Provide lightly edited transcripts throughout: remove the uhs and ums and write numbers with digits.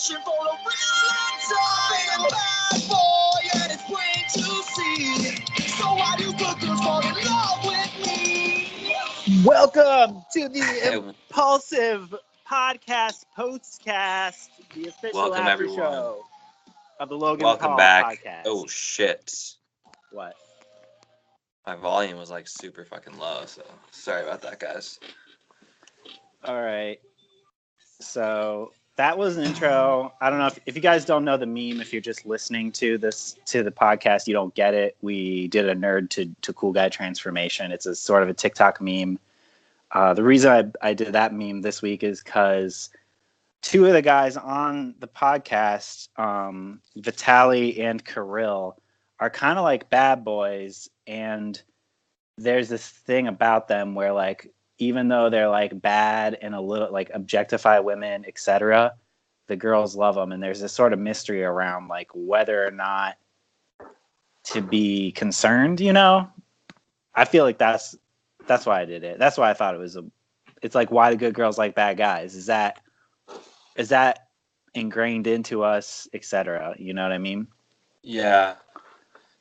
searching for a real answer. Bad boy and it's plain to see. So why do good girls fall in love with me? Welcome to the Impulsive Podcast Postcast, the official Welcome, after everyone. show of the Logan Welcome Paul back. podcast. Oh shit! What? My volume was like super fucking low, so sorry about that, guys. All right. So that was an intro. I don't know if you guys don't know the meme. If you're just listening to the podcast, you don't get it. We did a nerd to cool guy transformation. It's a sort of a TikTok meme. The reason I did that meme this week is because two of the guys on the podcast, Vitaly and Kirill, are kind of like bad boys, and there's this thing about them where, like, even though they're like bad and a little like objectify women, etc., the girls love them, and there's this sort of mystery around like whether or not to be concerned. You know, I feel like that's why I did it. That's why I thought it's like, why do good girls like bad guys? Is that ingrained into us, etc.? You know what I mean? Yeah.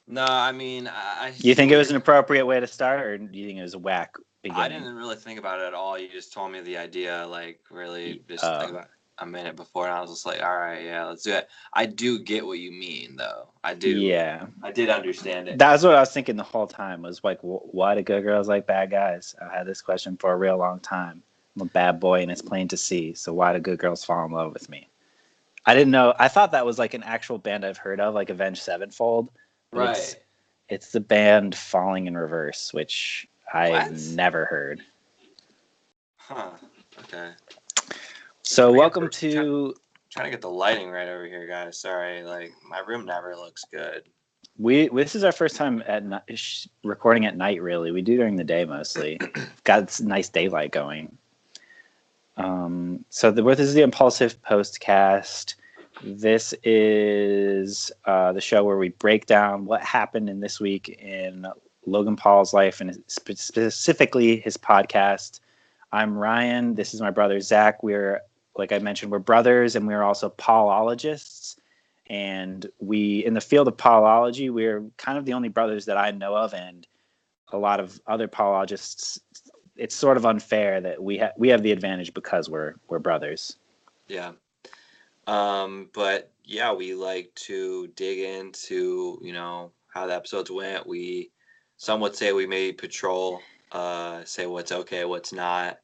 No, I mean, You think it was an appropriate way to start, or do you think it was a whack beginning? I didn't really think about it at all. You just told me the idea, like, really just like about a minute before, and I was just like, all right, yeah, let's do it. I do get what you mean, though. I do. Yeah. I did understand it. That's what I was thinking the whole time, was like, why do good girls like bad guys? I had this question for a real long time. I'm a bad boy, and it's plain to see. So why do good girls fall in love with me? I didn't know. I thought that was like an actual band I've heard of, like Avenged Sevenfold. Right. It's the band Falling in Reverse, which I've never heard. Huh. Okay. So welcome to... Trying to get the lighting right over here, guys. Sorry, like, my room never looks good. This is our first time at recording at night, really. We do during the day mostly. Got nice daylight going. So this is the Impulsive Postcast. This is the show where we break down what happened in this week in Logan Paul's life, and specifically his podcast. I'm Ryan. This is my brother, Zach. We're, like I mentioned, we're brothers, and we're also Paulologists. And in the field of Paulology, we're kind of the only brothers that I know of, and a lot of other Paulologists. It's sort of unfair that we have the advantage because we're brothers. Yeah. But yeah, we like to dig into, how the episodes went. Some would say we maybe patrol, say what's okay, what's not.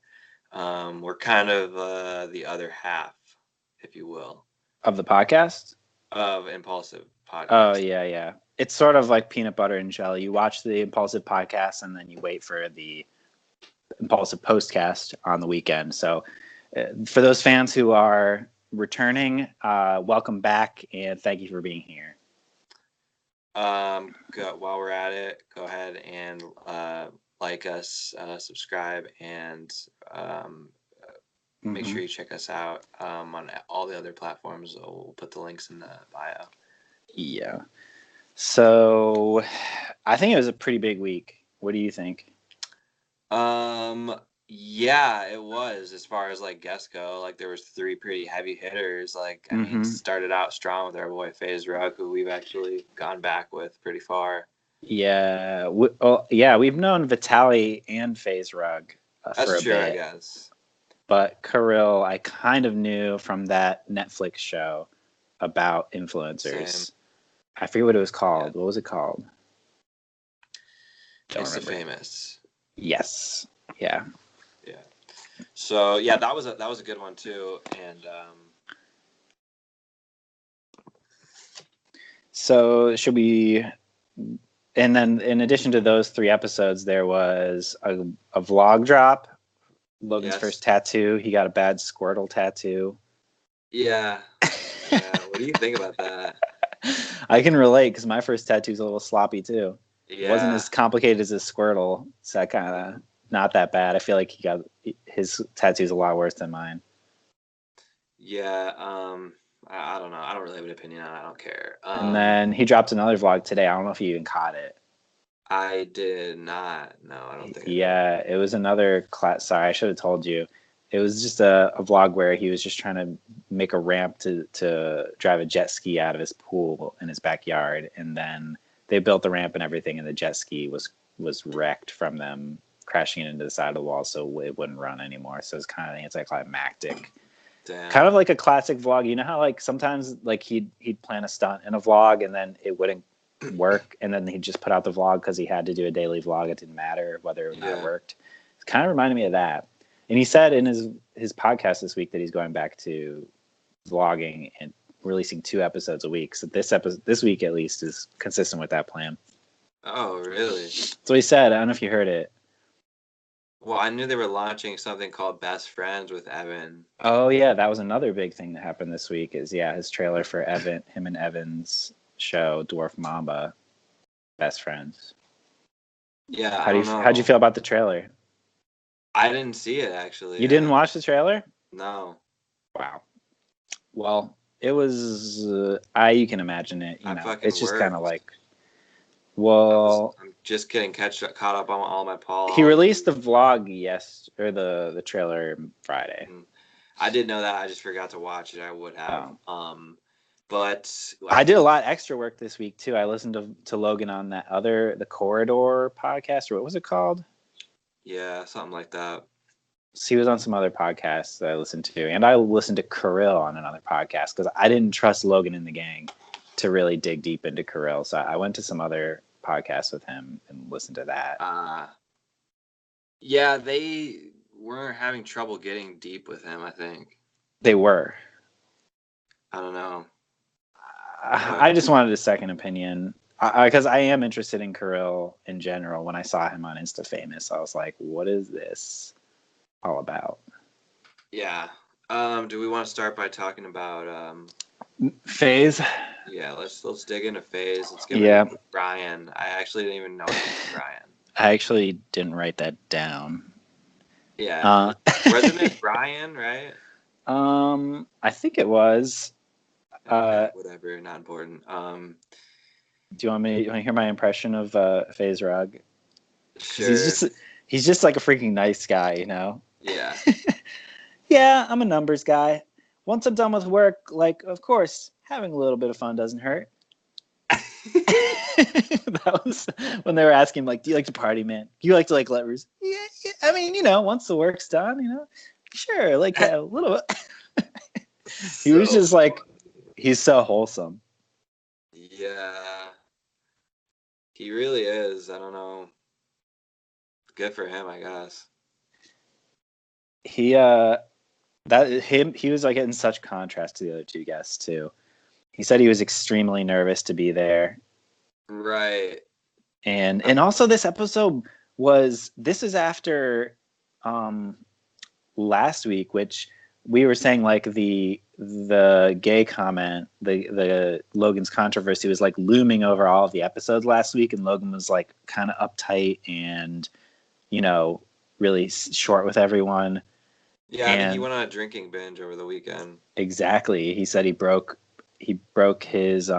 We're kind of the other half, if you will. Of the podcast? Of Impulsive Podcast. Oh, yeah. It's sort of like peanut butter and jelly. You watch the Impulsive Podcast, and then you wait for the Impulsive Postcast on the weekend. So for those fans who are returning, welcome back, and thank you for being here. While we're at it, go ahead and like us, subscribe, and make sure you check us out on all the other platforms. We'll put the links in the bio. Yeah. So I think it was a pretty big week. What do you think? Yeah, it was, as far as like guests go. Like, there was 3 pretty heavy hitters. Like, I mean, started out strong with our boy Faze, who we've actually gone back with pretty far. Yeah, we've known Vitaly and Faze for a bit. I guess. But Kirill, I kind of knew from that Netflix show about influencers. Same. I forget what it was called. Yeah. What was it called? It's the Famous. Yes. Yeah. Yeah. So yeah, that was a good one too, and so should we? And then, in addition to those 3 episodes, there was a vlog drop. Logan's first tattoo. He got a bad Squirtle tattoo. Yeah. What do you think about that? I can relate, because my first tattoo's a little sloppy too. Yeah. It wasn't as complicated as a Squirtle, so kind of not that bad. I feel like his tattoo's a lot worse than mine. Yeah. I don't know. I don't really have an opinion on it. I don't care. And then he dropped another vlog today. I don't know if you even caught it. I did not. No, I don't think. Yeah, it was another class. Sorry, I should have told you. It was just a vlog where he was just trying to make a ramp to drive a jet ski out of his pool in his backyard, and then they built the ramp and everything, and the jet ski was wrecked from them crashing into the side of the wall, so it wouldn't run anymore. So it's kind of anticlimactic. Damn. Kind of like a classic vlog. You know how like sometimes like he'd plan a stunt in a vlog and then it wouldn't work, and then he'd just put out the vlog because he had to do a daily vlog. It didn't matter whether or not it worked. It kind of reminded me of that. And he said in his podcast this week that he's going back to vlogging and releasing 2 episodes a week. So this week at least is consistent with that plan. Oh, really? So he said, I don't know if you heard it. Well, I knew they were launching something called Best Friends with Evan. Oh yeah, that was another big thing that happened this week. Is his trailer for him and Evan's show Dwarf Mamba, Best Friends. Yeah, how'd you feel about the trailer? I didn't see it actually. You didn't watch the trailer? No. Wow. Well, it was. You can imagine it. It's just kind of like. Well, I'm just getting caught up on all my Paul. He released the vlog the trailer Friday. I did know that. I just forgot to watch it. I would have. But I did a lot of extra work this week too. I listened to Logan on the Corridor podcast, or what was it called? Yeah, something like that. So he was on some other podcasts that I listened to, and I listened to Kirill on another podcast because I didn't trust Logan and the gang to really dig deep into Kirill. So I went to some other podcasts with him and listened to that. Yeah, they weren't having trouble getting deep with him, I think. They were. I don't know. I just wanted a second opinion because I am interested in Kirill in general. When I saw him on Insta Famous, I was like, what is this all about? Yeah. Do we want to start by talking about Faze? Yeah, let's dig into Faze. Let's give it to Brian. I actually didn't even know it was Brian. I actually didn't write that down. Yeah. Wasn't it Brian, right? I think it was. Whatever, not important. Do you want to hear my impression of Faze Rug? Sure. He's just like a freaking nice guy, you know? Yeah. Yeah, I'm a numbers guy. Once I'm done with work, like, of course, having a little bit of fun doesn't hurt. That was when they were asking, like, do you like to party, man? Do you like to, like, let loose? Yeah. I mean, once the work's done, sure, like, a little bit. He was just like, he's so wholesome. Yeah. He really is. I don't know. Good for him, I guess. He was like in such contrast to the other 2 guests too. He said he was extremely nervous to be there. Right. And also this episode this is after last week, which we were saying like the gay comment, the Logan's controversy was like looming over all of the episodes last week, and Logan was like kind of uptight and really short with everyone. Yeah, I mean, he went on a drinking binge over the weekend. Exactly. He said he broke his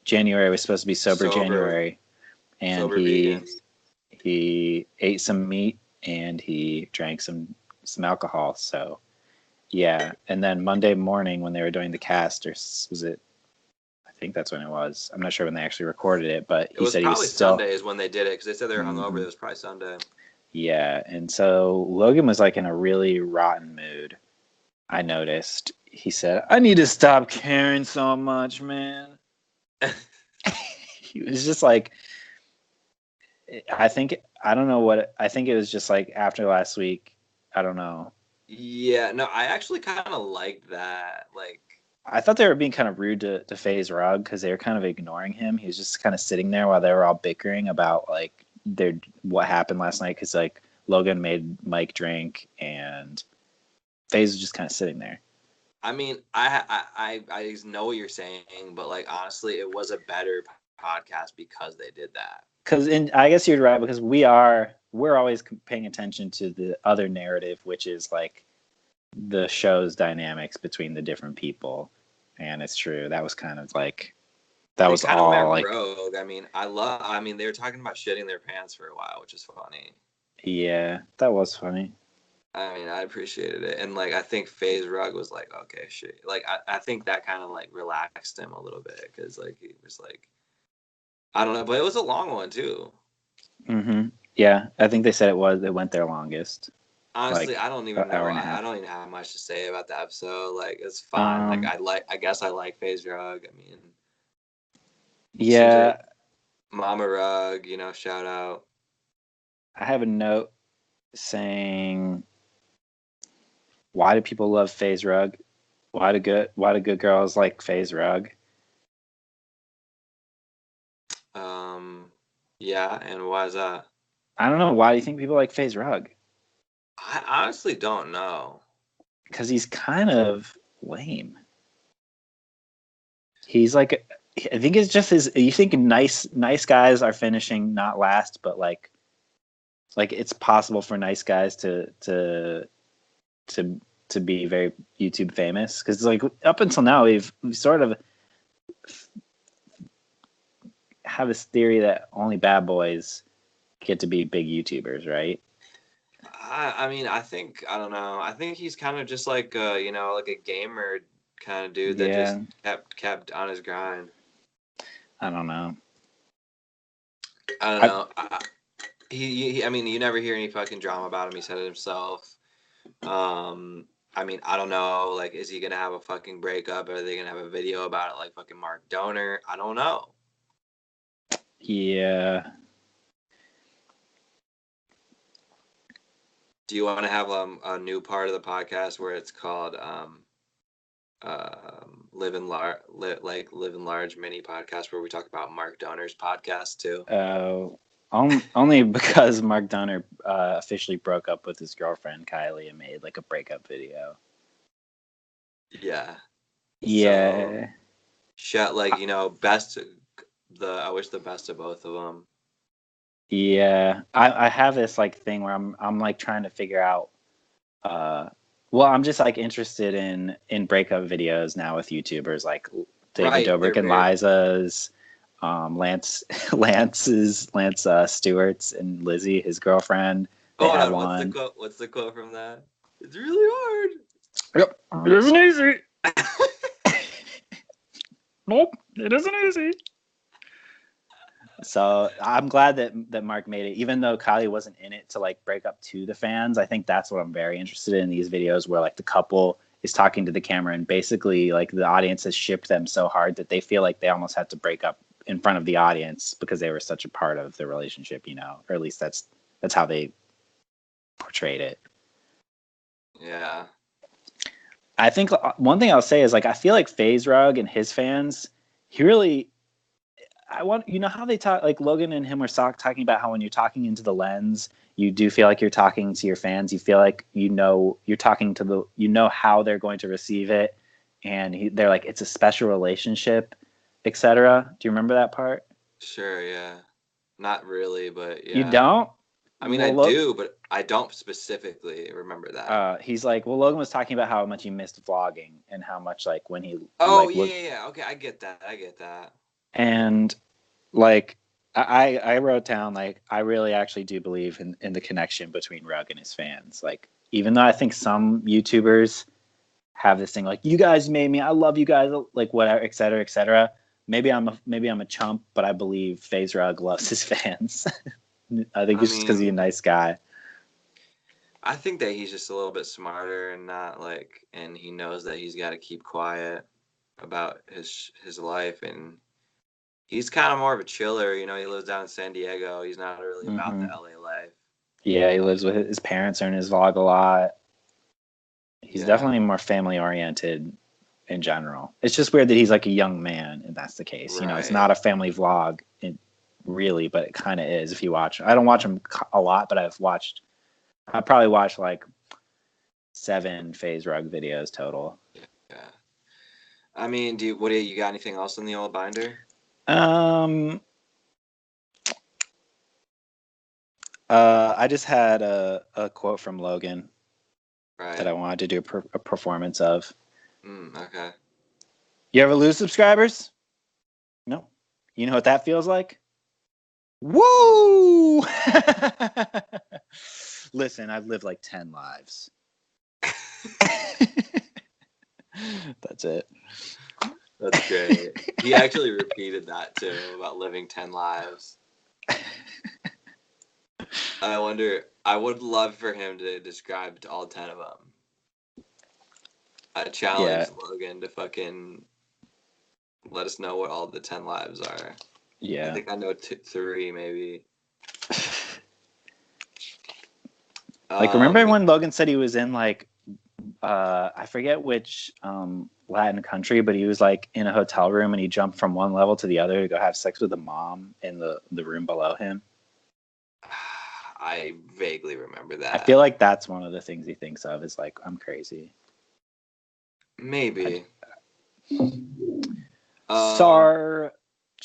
January was supposed to be sober January, and he ate some meat and he drank some alcohol. So yeah, and then Monday morning when they were doing the cast, or was it? I think that's when it was. I'm not sure when they actually recorded it, but he said he was still. Sunday is when they did it because they said they were hungover. It was probably Sunday. Yeah, and so Logan was like in a really rotten mood. I noticed. He said, "I need to stop caring so much, man." He was just like, I think it was just like after last week. I don't know. Yeah, no, I actually kind of liked that. Like, I thought they were being kind of rude to Faze Rug because they were kind of ignoring him. He was just kind of sitting there while they were all bickering about like what happened last night, because like Logan made Mike drink and Faze was just kind of sitting there. I mean, I know what you're saying, but like honestly, it was a better podcast because they did that. Because I guess you're right, because we're always paying attention to the other narrative, which is like the show's dynamics between the different people, and it's true that was kind of like that was all like rogue. I mean, they were talking about shitting their pants for a while, which is funny. Yeah, that was funny. I mean, I appreciated it, and like I think Faze Rug was like, okay, shit. Like I think that kind of like relaxed him a little bit because like he was like, I don't know, but it was a long one too. Mm-hmm. Yeah, I think they said it went their longest, Honestly, like I don't an even hour know. and a I half. don't even have much to say about the episode. Like it's fine. Like Um, I guess I like Faze Rug. I mean, seems like yeah, Mama Rug. Shout out. I have a note saying, why do people love Faze Rug? Why do good girls like Faze Rug? Um, yeah, and why is that? I don't know. Why do you think people like Faze Rug? I honestly don't know. Because he's kind of lame. He's like, I think it's just his. You think nice guys are finishing not last, but like it's possible for nice guys to to be very YouTube famous, because like up until now we've sort of have this theory that only bad boys get to be big YouTubers, right? I mean, I don't know. I think he's kind of just like like a gamer kind of dude that just Yeah, kept on his grind. I don't know. I don't I know. I mean, you never hear any fucking drama about him. He said it himself. I mean, I don't know. Like, is he gonna have a fucking breakup? Are they gonna have a video about it like fucking Mark Donor? I don't know. Yeah. Do you want to have a new part of the podcast where it's called Live in Large mini podcast where we talk about Mark Donor's podcast too? Only because Mark Donner officially broke up with his girlfriend Kylie and made like a breakup video. Yeah. So, Yeah. like best I wish the best of both of them. Yeah. I have this like thing where I'm like trying to figure out well, I'm just like interested in breakup videos now with YouTubers like David Right, they're Dobrik and very Liza's, Lance Stewart's and Lizzie, his girlfriend. They Hold have on, what's the one. quote? What's the quote from that? It's really hard. Yep. It isn't easy. Nope. It isn't easy. So I'm glad that Mark made it, even though Kylie wasn't in it to like break up to the fans. I think that's what I'm very interested in these videos where like the couple is talking to the camera and basically like the audience has shipped them so hard that they feel like they almost had to break up in front of the audience because they were such a part of the relationship, or at least that's how they portrayed it. Yeah. I think one thing I'll say is like I feel like FaZe Rug and his fans, he really I want how they talk, like Logan and him were talking about how when you're talking into the lens, you do feel like you're talking to your fans. You feel like you're talking to how they're going to receive it, and they're like it's a special relationship, etc. Do you remember that part? Sure, yeah. Not really, but You yeah. don't? I mean, I Well, do, but I don't specifically remember that. he's like, well, Logan was talking about how much he missed vlogging and how much like when he Oh, like yeah, looked yeah, yeah. Okay, I get that. I get that. and like I wrote down like I really actually do believe in the connection between Rug and his fans. Like even though I think some YouTubers have this thing like you guys made me, I love you guys, like whatever, etc., etc. Maybe I'm a chump, but I believe FaZe Rug loves his fans. I think I it's just because he's a mean, nice guy. I think that he's just a little bit smarter and not like, and he knows that he's got to keep quiet about his life, and he's kind of more of a chiller. He lives down in San Diego. He's not really about the Hmm. LA life. Yeah, he lives with his parents are in his vlog a lot. He's Yeah. definitely more family oriented in general. It's just weird that he's like a young man, and that's the case. It's Right. not a family vlog, really, but it kind of is if you watch. I don't watch him a lot, but I probably watched like 7 FaZe Rug videos total. Yeah. I mean, you got anything else in the old binder? Um, I just had a quote from Logan that Right. I wanted to do a performance of. Okay. You ever lose subscribers? No. You know what that feels like? Woo! Listen, I've lived like 10 lives. That's it. That's great. He actually repeated that too about living 10 lives. I wonder. I would love for him to describe all 10 of them. I challenge Logan to fucking let us know what all the 10 lives are. Yeah. I think I know 3 maybe. Like, remember when Logan said he was in like I forget which Latin country, but he was like in a hotel room and he jumped from one level to the other to go have sex with a mom in the room below him? I vaguely remember that. I feel like that's one of the things he thinks of is like, I'm crazy. Maybe. Should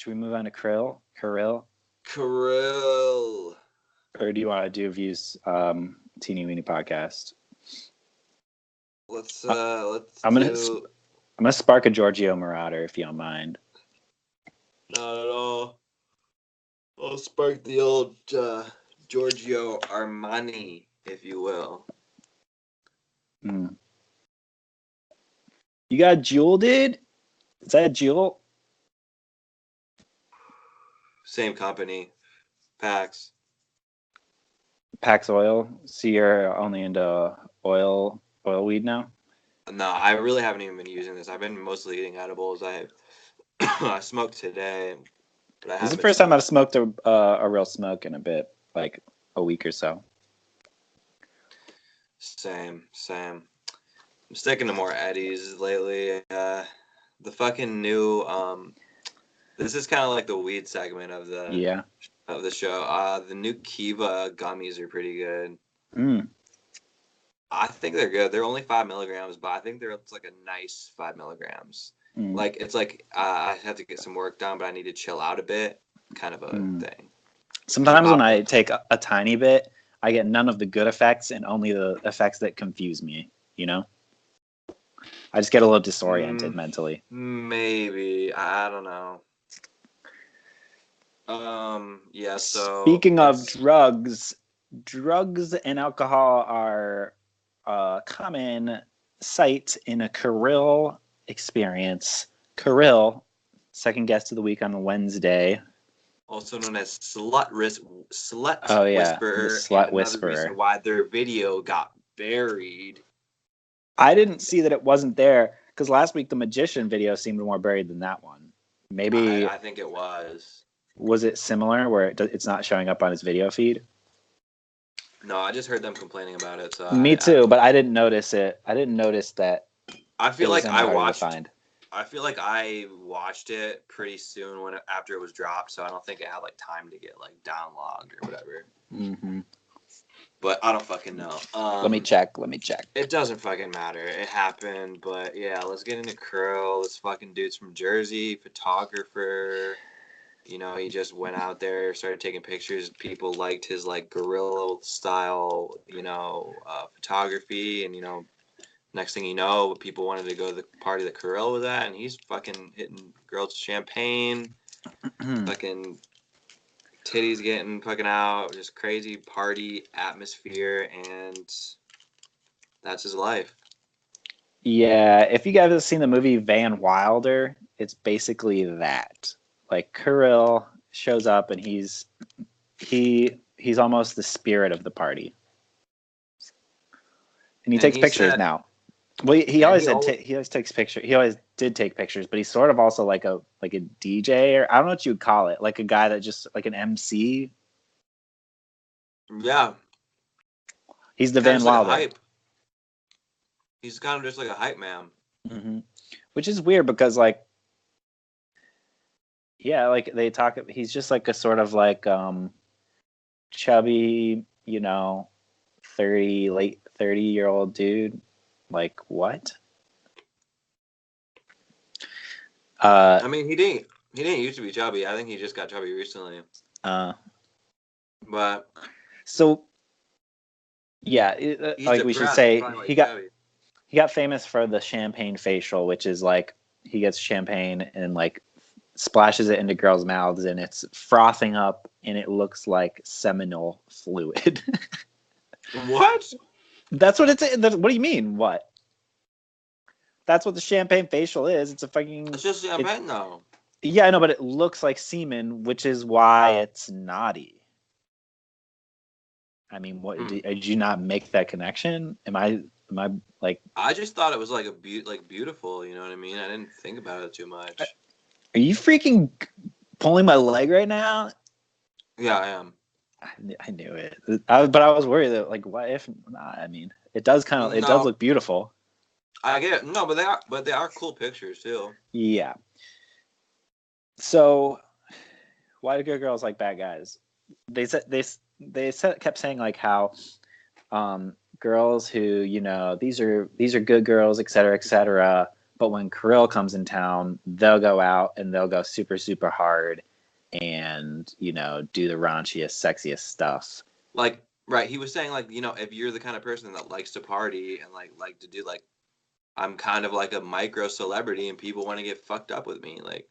we move on to Kirill? Or do you want to do View's Teeny Weeny podcast? I'm gonna spark a Giorgio Moroder if you don't mind. Not at all. I'll spark the old Giorgio Armani, if you will. You got Jewel, dude? Is that Jewel? Same company. Pax Oil. So you're only into oil weed now? No, I really haven't even been using this. I've been mostly eating edibles. I smoked today, but This is the first time I've smoked a real smoke in a bit, like a week or so. Same. I'm sticking to more Eddies lately. The fucking new this is kind of like the weed segment of the show. The new Kiva gummies are pretty good. I think they're good. They're only 5 milligrams, but I think it's like a nice 5 milligrams. Like it's like I have to get some work done, but I need to chill out a bit, kind of a thing. Sometimes when I take a tiny bit, I get none of the good effects and only the effects that confuse me. You know, I just get a little disoriented mentally. Maybe, I don't know. Yeah. So speaking of drugs and alcohol are common sight in a Kirill experience. Kirill, second guest of the week on a Wednesday. Also known as Slut Whisperer. The Slut Whisperer. Reason why their video got buried. I didn't see that it wasn't there because last week the Magician video seemed more buried than that one. Maybe I think it was. Was it similar where it's not showing up on his video feed? No, I just heard them complaining about it. So Me too, but I didn't notice it. I didn't notice that. I feel like I watched it pretty soon after it was dropped, so I don't think it had like time to get like downlogged or whatever. But I don't fucking know. Let me check. It doesn't fucking matter. It happened, but yeah, let's get into Kirill. This fucking dude's from Jersey, photographer. You know, he just went out there, started taking pictures. People liked his like guerrilla style, photography, and next thing you know, people wanted to go to the party that Kirill was at, and he's fucking hitting girls with champagne, fucking titties getting fucking out, just crazy party atmosphere, and that's his life. Yeah, if you guys have seen the movie Van Wilder, it's basically that. Like Kirill shows up and he's almost the spirit of the party, and he takes pictures now. Well, he always takes pictures. He always did take pictures, but he's sort of also like a DJ, or I don't know what you would call it, like a guy that just like an MC. Yeah, he's the Van Wilder. Hype. He's kind of just like a hype man. Which is weird because like. Yeah, like they talk. He's just like a sort of like chubby, late 30-year-old dude. Like what? I mean, he didn't used to be chubby. I think he just got chubby recently. But so yeah, like we should say, he got famous for the champagne facial, which is like he gets champagne and like splashes it into girls' mouths and it's frothing up and it looks like seminal fluid. What? That's what it's. What do you mean? What? That's what the champagne facial is. It's a fucking. It's just champagne, though. Yeah, I know, but it looks like semen, which is why it's naughty. I mean, what did you not make that connection? Am I like? I just thought it was like beautiful. You know what I mean? I didn't think about it too much. Are you freaking pulling my leg right now? Yeah, I am. I knew it, but I was worried that like, what if? Nah, I mean, it does it does look beautiful. I get it. No, but they are cool pictures too. Yeah. So, why do good girls like bad guys? They kept saying like how girls who these are good girls, etc., etc. But when Kirill comes in town, they'll go out and they'll go super super hard and do the raunchiest, sexiest stuff. Like, right? He was saying like, if you're the kind of person that likes to party and like to do like, I'm kind of like a micro celebrity and people want to get fucked up with me, like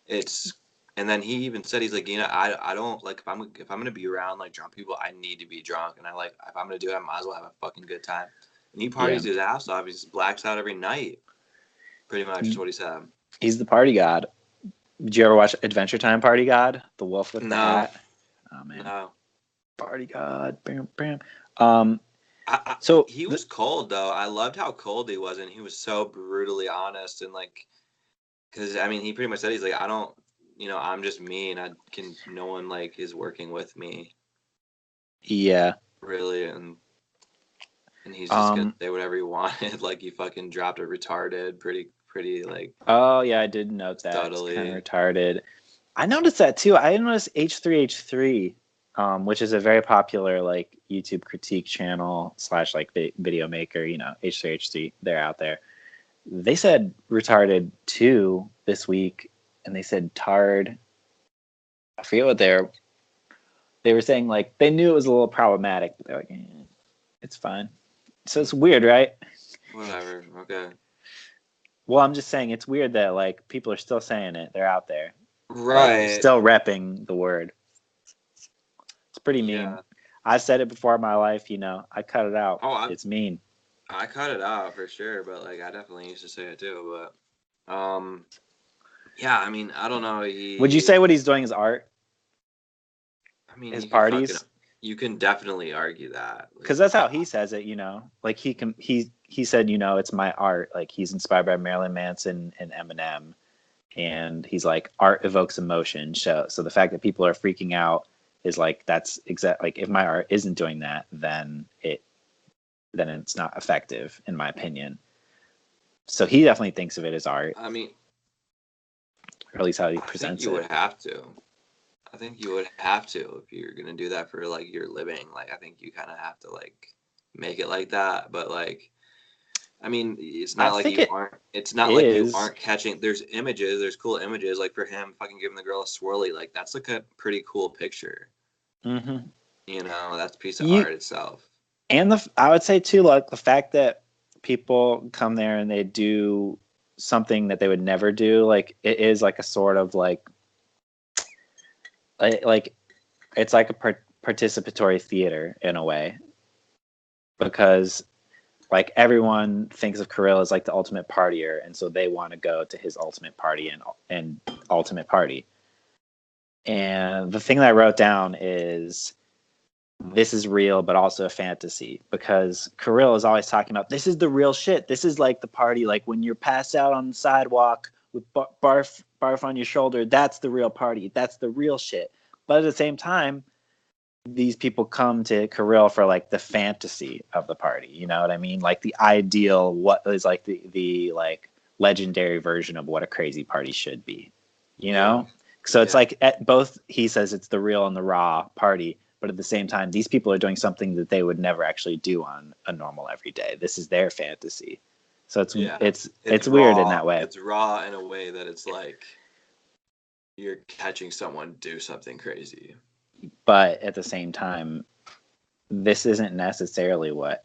it's. And then he even said, he's like, I don't like, if I'm gonna be around like drunk people, I need to be drunk, and I like, if I'm gonna do it, I might as well have a fucking good time. And he parties his ass off. He just blacks out every night. Pretty much is what he said. He's the party god. Did you ever watch Adventure Time Party God? The wolf with the hat? Oh man. No. Party god. Bam bam. So he was cold though. I loved how cold he was, and he was so brutally honest, and like, because I mean, he pretty much said, he's like, I don't, I'm just me, and no one like is working with me. Yeah. Really, and he's just gonna say whatever he wanted. Like, he fucking dropped a retarded pretty like. Oh yeah, I did note that. Totally. It's kind of retarded. I noticed that too. I noticed H3H3, which is a very popular like YouTube critique channel / like video maker. H3H3, they're out there. They said retarded too this week, and they said tard. I forget what they were saying. Like, they knew it was a little problematic, but they're like, it's fine. So it's weird, right? Whatever. Okay. Well, I'm just saying it's weird that like people are still saying it. They're out there, right? Like, still repping the word. It's pretty mean. Yeah. I've said it before in my life. I cut it out. Oh, it's mean. I cut it out for sure, but like I definitely used to say it too. But yeah, I mean, I don't know. Would you say what he's doing is art? I mean, his parties. You can definitely argue that, because that's how he says it. Like he said, it's my art. Like, he's inspired by Marilyn Manson and Eminem, and he's like, art evokes emotion. So the fact that people are freaking out is like, that's exact. Like, if my art isn't doing that, then it's not effective, in my opinion. So he definitely thinks of it as art. I mean, or at least how he presents it. I think you would have to if you're gonna do that for like your living. Like, I think you kind of have to like make it like that. But like, I mean, it's not like you aren't. It's not like you aren't catching. There's images. There's cool images. Like, for him, fucking giving the girl a swirly. Like, that's like a pretty cool picture. Mm-hmm. That's a piece of art itself. And I would say too, like, the fact that people come there and they do something that they would never do. Like, it is like a sort of like it's like a participatory theater in a way, because like everyone thinks of Kirill as like the ultimate partier, and so they want to go to his ultimate party and ultimate party. And the thing that I wrote down is, this is real, but also a fantasy, because Kirill is always talking about, this is the real shit. This is like the party, like when you're passed out on the sidewalk with barf on your shoulder. That's the real party. That's the real shit. But at the same time, these people come to Kirill for like the fantasy of the party. You know what I mean? Like the ideal, what is like the like legendary version of what a crazy party should be. So it's like at both, he says it's the real and the raw party, but at the same time, these people are doing something that they would never actually do on a normal everyday. This is their fantasy. So it's weird in that way. It's raw in a way that it's like you're catching someone do something crazy. But at the same time, this isn't necessarily what...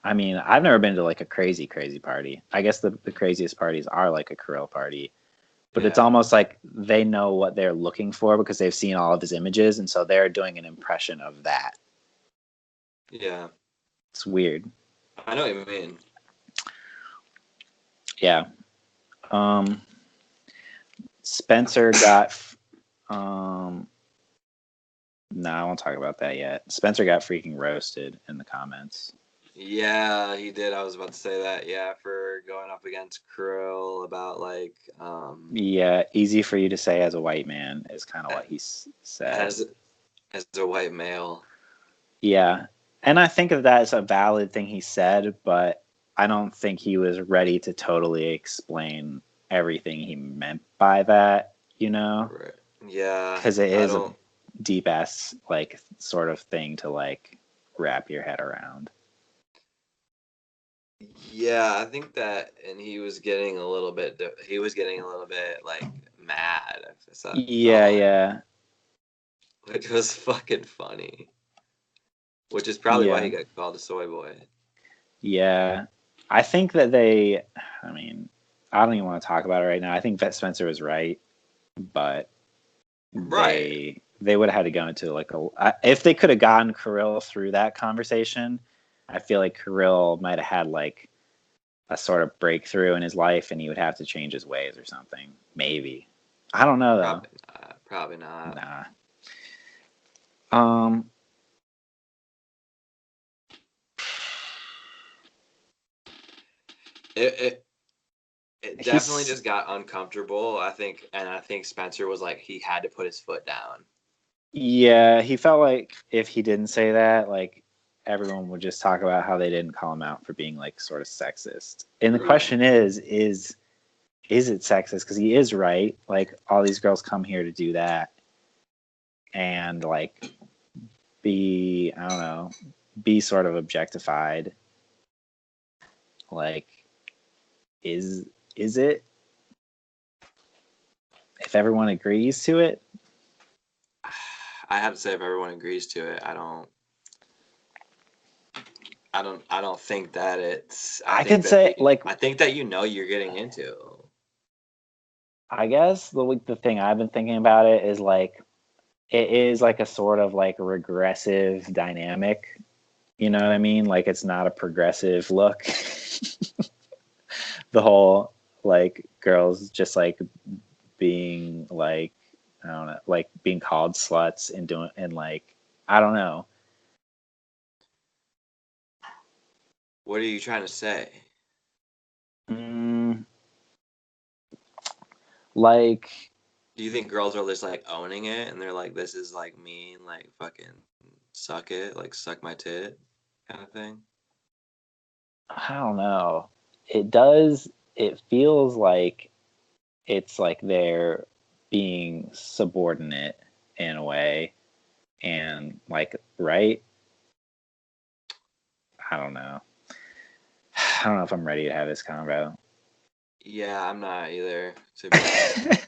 I mean, I've never been to like a crazy party. I guess the craziest parties are like a Kirill party. But it's almost like they know what they're looking for because they've seen all of his images, and so they're doing an impression of that. Yeah. It's weird. I know what you mean. Yeah. Spencer got no, I won't talk about that yet. Spencer got freaking roasted in the comments. Yeah, he did. I was about to say that. Yeah, for going up against Kirill about like. Yeah, easy for you to say as a white man is kind of what he said. As a white male. Yeah, and I think of that as a valid thing he said, but I don't think he was ready to totally explain everything he meant by that. You know, Right. Yeah. because it is a deep ass like sort of thing to like wrap your head around. Yeah, I think that, and he was getting a little bit. He was getting a little bit like mad. Yeah, yeah, Which was fucking funny. Which is probably why yeah, he got called a soy boy. yeah. I think that they. I mean, I don't even want to talk about it right now. I think that Spencer was right, but Right. they would have had to go into like if they could have gotten Kirill through that conversation, I feel like Kirill might have had like a sort of breakthrough in his life and he would have to change his ways or something. Maybe. I don't know though. Probably not. Probably not. Nah. Um It definitely he's just got uncomfortable. I think Spencer was like he had to put his foot down. yeah, he felt like if he didn't say that, like everyone would just talk about how they didn't call him out for being like sort of sexist. And the Right. question is it sexist? Because he is right. Like all these girls come here to do that and like be I don't know, be sort of objectified. Like is it if everyone agrees to it? I have to say, if everyone agrees to it, I don't think that it's. I could say like I think that you're getting into. I guess the thing I've been thinking about it is like it is like a sort of like regressive dynamic. You know what I mean? Like it's not a progressive look. The whole like girls just like being like I don't know, like being called sluts and doing and like I don't know. What are you trying to say? Mm, like Do you think girls are just like owning it and they're like, this is like mean, like fucking suck it, like suck my tit kind of thing? I don't know. It does. It feels like it's like they're being subordinate in a way, and like right. I don't know. I don't know if I'm ready to have this convo. Yeah, I'm not either, to be honest.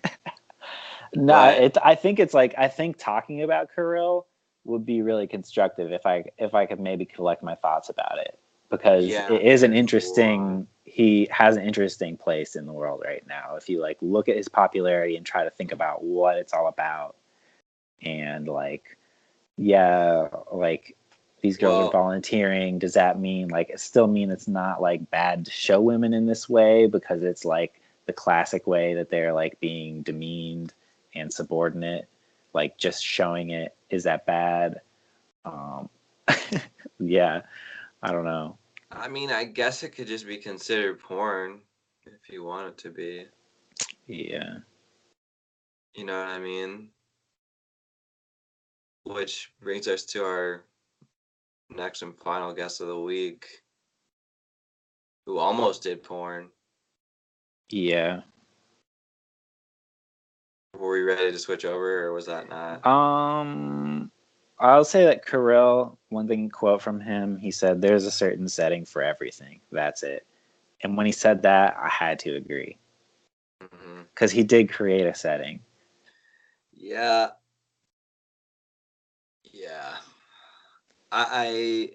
No, But I think it's like I think talking about Kirill would be really constructive if I could maybe collect my thoughts about it because yeah, it is an there's a lot. interesting he has an interesting place in the world right now. If you like look at his popularity and try to think about what it's all about and like yeah, like these girls are Well, volunteering, does that mean like it still mean it's not like bad to show women in this way because it's like the classic way that they're like being demeaned and subordinate, like just showing it, is that bad? um yeah, I don't know. I mean, I guess it could just be considered porn if you want it to be. Yeah, You know what I mean? Which brings us to our next and final guest of the week, who almost did porn. yeah. Were we ready to switch over, or was that not? I'll say that Kirill, one thing quote from him, he said there's a certain setting for everything, that's it. And when he said that I had to agree Hmm. because he did create a setting. Yeah, yeah. I,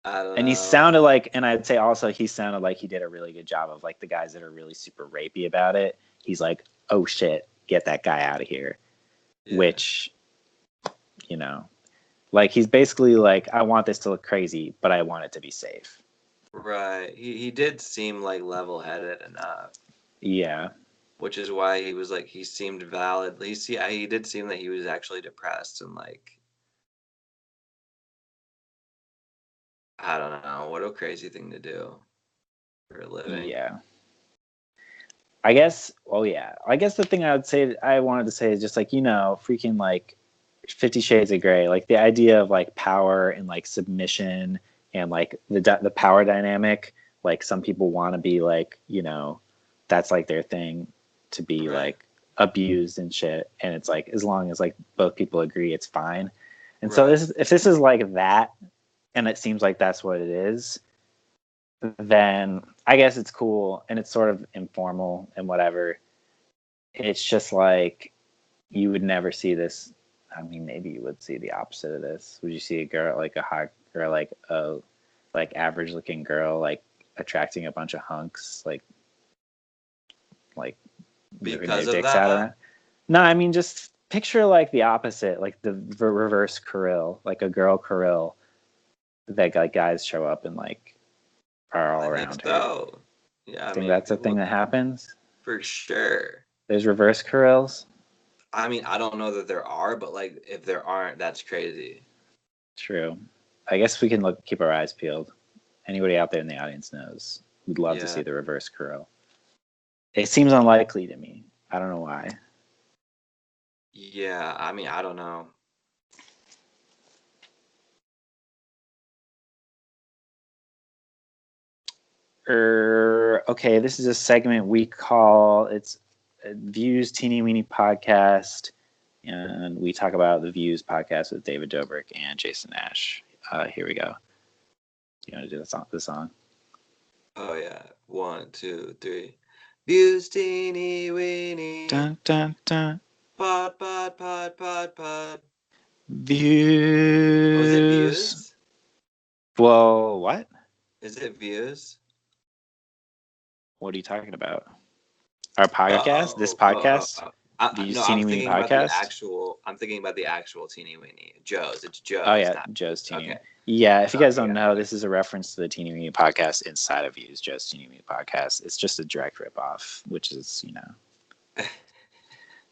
I don't And he know. sounded like, and I'd say also he sounded like he did a really good job of like the guys that are really super rapey about it. He's like, oh shit, get that guy out of here. Yeah, Which, you know, Like, he's basically like, I want this to look crazy, but I want it to be safe. Right. He did seem like level-headed enough. Yeah. Which is why he was like, he seemed valid. He did seem that he was actually depressed and like, I don't know, what a crazy thing to do for a living. Yeah. I guess, well, yeah. I guess the thing I wanted to say is just like, freaking like 50 Shades of Grey, like the idea of like power and like submission and like the power dynamic. Like, some people want to be like, that's like their thing, to be Right. like abused and shit. And it's like, as long as like both people agree, it's fine. And Right. so if this is like that, and it seems like that's what it is, then I guess it's cool and it's sort of informal and whatever. It's just like, you would never see this. I mean, maybe you would see the opposite of this. Would you see a girl, like a hot girl, like a average looking girl, like attracting a bunch of hunks, like moving their Because of dicks out that? around? No, I mean, just picture like the opposite, like the reverse Kirill, like a girl Kirill, that like guys show up and like are all I think around her. so. Yeah, I think that's a thing that happens. For sure. There's reverse Kirills. I mean, I don't know that there are, but like, if there aren't, that's crazy. True. I guess we can keep our eyes peeled. Anybody out there in the audience knows. We'd love to see the reverse Kirill. It seems unlikely to me. I don't know why. Yeah, I mean, I don't know. Okay, this is a segment we call Views Teeny Weeny Podcast, and we talk about the Views podcast with David Dobrik and Jason Nash. Here we go. You want to do the song? Oh yeah, 1, 2, 3. Views teeny weeny. Dun dun dun. Pod. Views. Was it views? Well, what? Is it views? What are you talking about? Our podcast? This podcast? Views No, Teeny Weeny Podcast? I'm thinking about the actual teeny weeny. Joe's. It's Joe's. Oh, yeah, not Joe's Teeny. Okay. Yeah, if you guys don't know, this is a reference to the Teeny Weeny Podcast inside of Views, Joe's Teeny Weeny Podcast. It's just a direct ripoff, which is,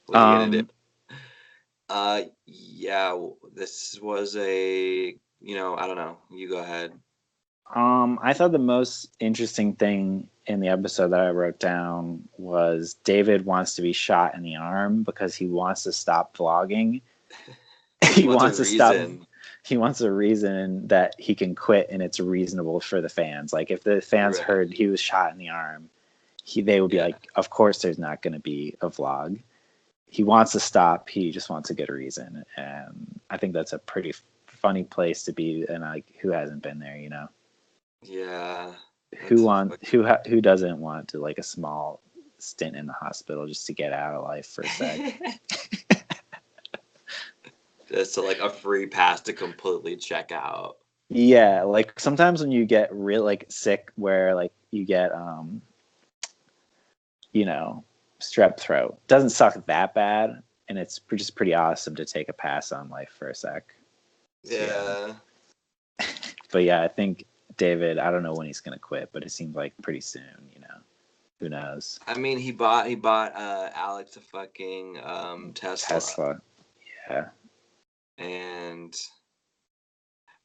What are you gonna do? Yeah, this was a, I don't know. You go ahead. I thought the most interesting thing in the episode that I wrote down was David wants to be shot in the arm because he wants to stop vlogging. He wants to stop. He wants a reason that he can quit, and it's reasonable for the fans. Like, if the fans heard he was shot in the arm, they would be like, of course there's not going to be a vlog. He wants to stop. He just wants a good reason. And I think that's a pretty funny place to be. And like, who hasn't been there, Yeah. Who doesn't want to, like, a small stint in the hospital just to get out of life for a sec? Just like a free pass to completely check out. Yeah, like sometimes when you get real like sick, where like you get strep throat, doesn't suck that bad, and it's just pretty awesome to take a pass on life for a sec. Yeah. But yeah, I think David, I don't know when he's gonna quit, but it seems like pretty soon. Who knows? I mean, he bought Alex a fucking Tesla. Yeah. And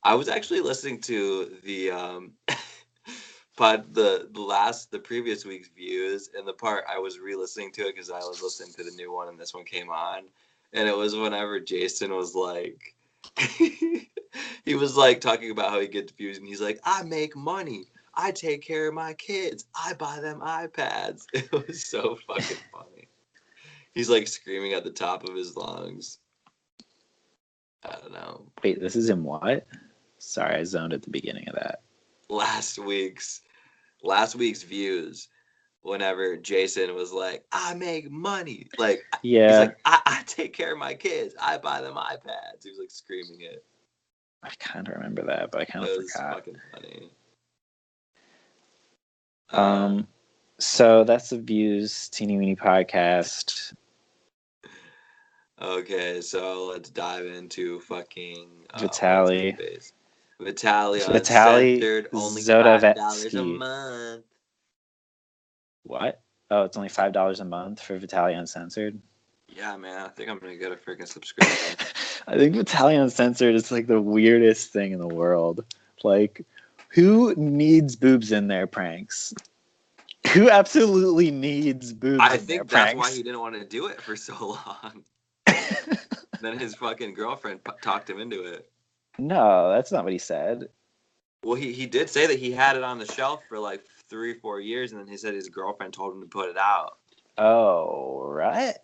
I was actually listening to the the previous week's views, and the part I was re-listening to it because I was listening to the new one and this one came on, and it was whenever Jason was like he was like talking about how he gets views, and he's like, I make money, I take care of my kids, I buy them iPads. It was so fucking funny. He's like screaming at the top of his lungs. I don't know. Wait, this is in what? Sorry, I zoned at the beginning of that. Last week's views, whenever Jason was like, I make money. Like, yeah. He's like, I take care of my kids, I buy them iPads. He was like screaming it. I kind of remember that, but I kind of forgot. It was fucking funny. So that's the Views Teeny Weeny Podcast. Okay, so let's dive into fucking what's his Vitaly. face? Vitaly Vitaly Uncensored, only $5 a Zodovetsky. month. What? Oh, it's only $5 a month for Vitaly Uncensored. Yeah, man, I think I'm gonna get a freaking subscription. I think Vitaly Uncensored is like the weirdest thing in the world. Like, who needs boobs in their pranks? Who absolutely needs boobs I in their think that's why pranks? he didn't want to do it for so long. Then his fucking girlfriend talked him into it. No, that's not what he said. Well, he did say that he had it on the shelf for like 3 or 4 years, and then he said his girlfriend told him to put it out. Oh, right.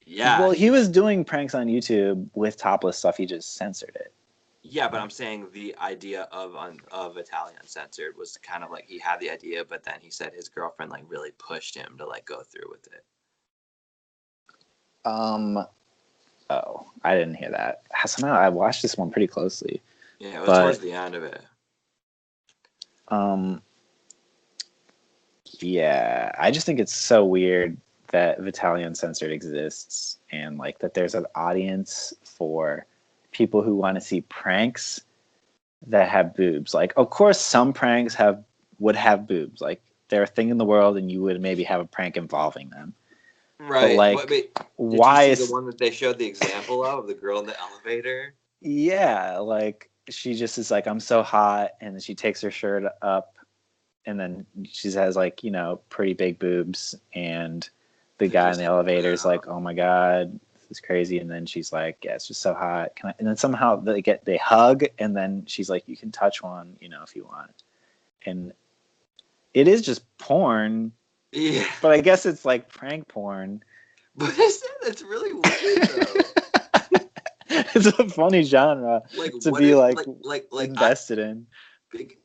Yeah, Well, he was doing pranks on YouTube with topless stuff. He just censored it. yeah, but I'm saying the idea of Italian Uncensored was kind of like he had the idea, but then he said his girlfriend like really pushed him to like go through with it. Oh, I didn't hear that. Somehow I watched this one pretty closely. Yeah, it was towards the end of it. Yeah, I just think it's so weird that Vitaly Uncensored exists and like that there's an audience for people who want to see pranks that have boobs. Like, of course, some pranks would have boobs. Like, they're a thing in the world, and you would maybe have a prank involving them. Right. But like, did why you see is the one that they showed the example of the girl in the elevator? Yeah, like she just is like, I'm so hot, and then she takes her shirt up, and then she has like, pretty big boobs, and the They guy in just the pull it elevator is like, out. oh my god, this is crazy, and then she's like, yeah, it's just so hot. And then somehow they hug, and then she's like, you can touch one, if you want, and it is just porn, Yeah, but I guess it's like prank porn. but it's really weird though. It's a funny genre Like to what be if like invested in.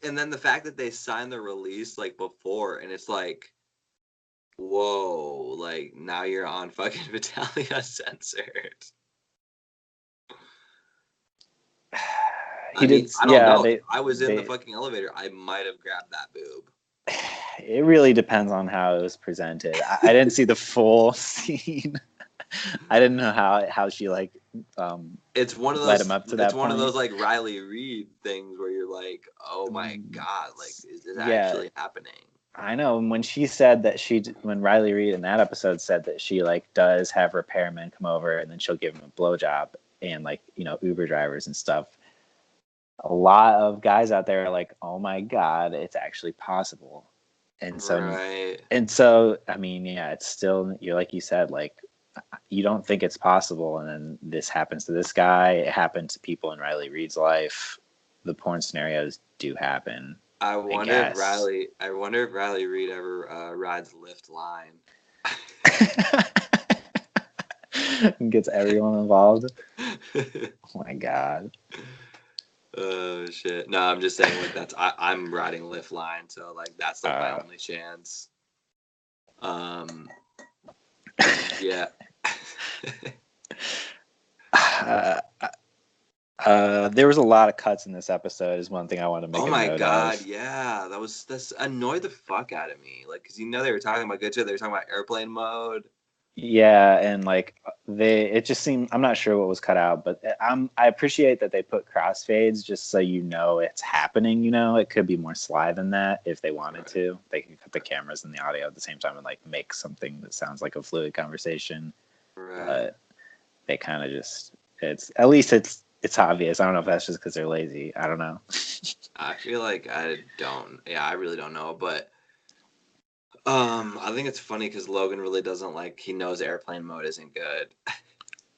and then the fact that they signed the release like before, and it's like, whoa, like now you're on fucking Vitaly Uncensored. I don't know. If I was in the fucking elevator, I might have grabbed that boob. It really depends on how it was presented. I didn't see the full scene. I didn't know how she like It's one of led those. him up to It's that one point. of those like Riley Reid things where you're like, oh my god, like is this actually happening? I know. And when she said that when Riley Reid in that episode said that she like does have repairmen come over and then she'll give him a blowjob and like Uber drivers and stuff. A lot of guys out there are like, oh my god, it's actually possible. And so I mean, yeah, it's still, you're like you said, like you don't think it's possible, and then this happens to this guy. It happened to people in Riley Reid's life. The porn scenarios do happen. I wonder if Riley Reid ever rides Lyft line. Gets everyone involved. Oh my god. Oh shit! No, I'm just saying like I'm riding Lyft line, so like that's like my only chance. Yeah. There was a lot of cuts in this episode. Is one thing I want to make. Oh a my note god! of. Yeah, that's annoyed the fuck out of me. Like, cause they were talking about good shit. They were talking about airplane mode. Yeah, and like it just seemed, I'm not sure what was cut out, but I appreciate that they put crossfades just so it's happening. It could be more sly than that if they wanted to. They can cut the cameras and the audio at the same time and like make something that sounds like a fluid conversation. Right. But they kind of just it's obvious. I don't know if that's just because they're lazy. I don't know. I feel like I really don't know, but I think it's funny because Logan really doesn't he knows airplane mode isn't good.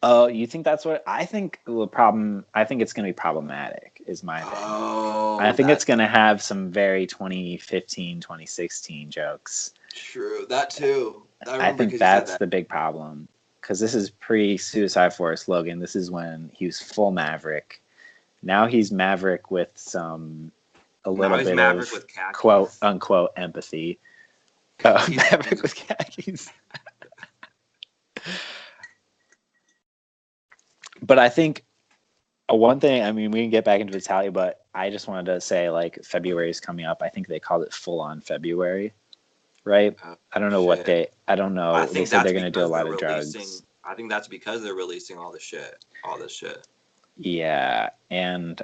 Oh, you think that's what I think? I think it's going to be problematic, is my opinion. Oh, I think it's going to have some very 2015, 2016 jokes. True, that too. I think that's the big problem, because this is pre-Suicide Force Logan. This is when he was full Maverick. Now he's Maverick with a little bit of quote unquote empathy. Maverick with khakis. But I think one thing, I mean, we can get back into Vitaly, but I just wanted to say, like, February is coming up. I think they called it full on February, right? I don't know what I don't know. They said they're going to do a lot of drugs. I think that's because they're releasing all this shit. Yeah, and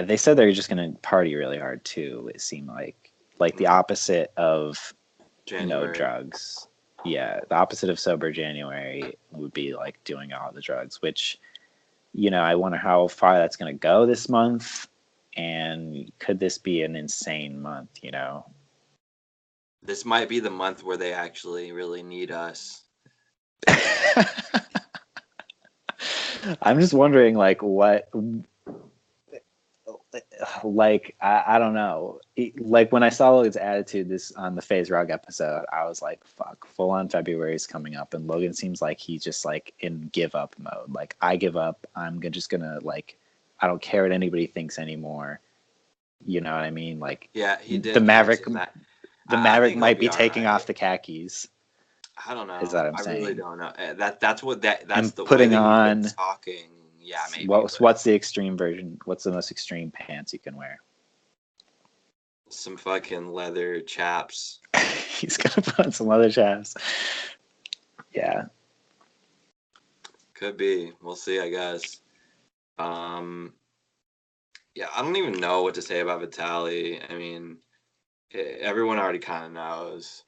they said they're just gonna party really hard too. It seemed like the opposite of January. Drugs. Yeah, the opposite of sober January would be like doing all the drugs, which I wonder how far that's gonna go this month, and could this be an insane month? This might be the month where they actually really need us. I'm just wondering, what, I don't know. Like, when I saw Logan's attitude on the Faze Rug episode, I was like, fuck, full on February is coming up, and Logan seems like he's just, like, in give up mode. Like, I give up. I'm just gonna, like, I don't care what anybody thinks anymore. You know what I mean? Like, yeah, he did. The Maverick, that. The Maverick might be taking off the khakis. I don't know. Is that I'm saying? I really don't know. That's and the putting way on talking. Yeah, maybe. What's the extreme version? What's the most extreme pants you can wear? Some fucking leather chaps. He's gonna put on some leather chaps. Yeah. Could be. We'll see, I guess. Yeah, I don't even know what to say about Vitaly. I mean, everyone already kind of knows.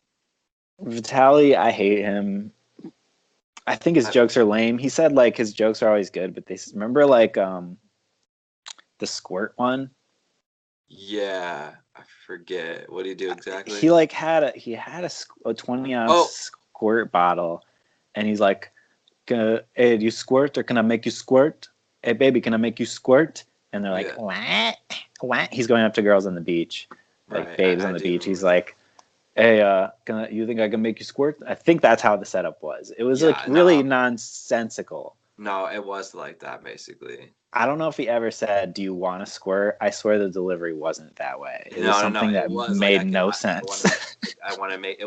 Vitaly, I hate him. I think his jokes are lame. He said like his jokes are always good, but they remember like the squirt one. Yeah, I forget. What do you do exactly? He like had a 20-ounce squirt bottle, and he's like, "Hey, do you squirt or can I make you squirt? Hey, baby, can I make you squirt?" And they're like, "What? He's going up to girls on the beach, like babes on the beach. He's like, "Hey, you think I can make you squirt?" I think that's how the setup was. It was really nonsensical. No, it was like that basically. I don't know if he ever said, "Do you want to squirt?" I swear the delivery wasn't that way. It was something that made no sense. I want to make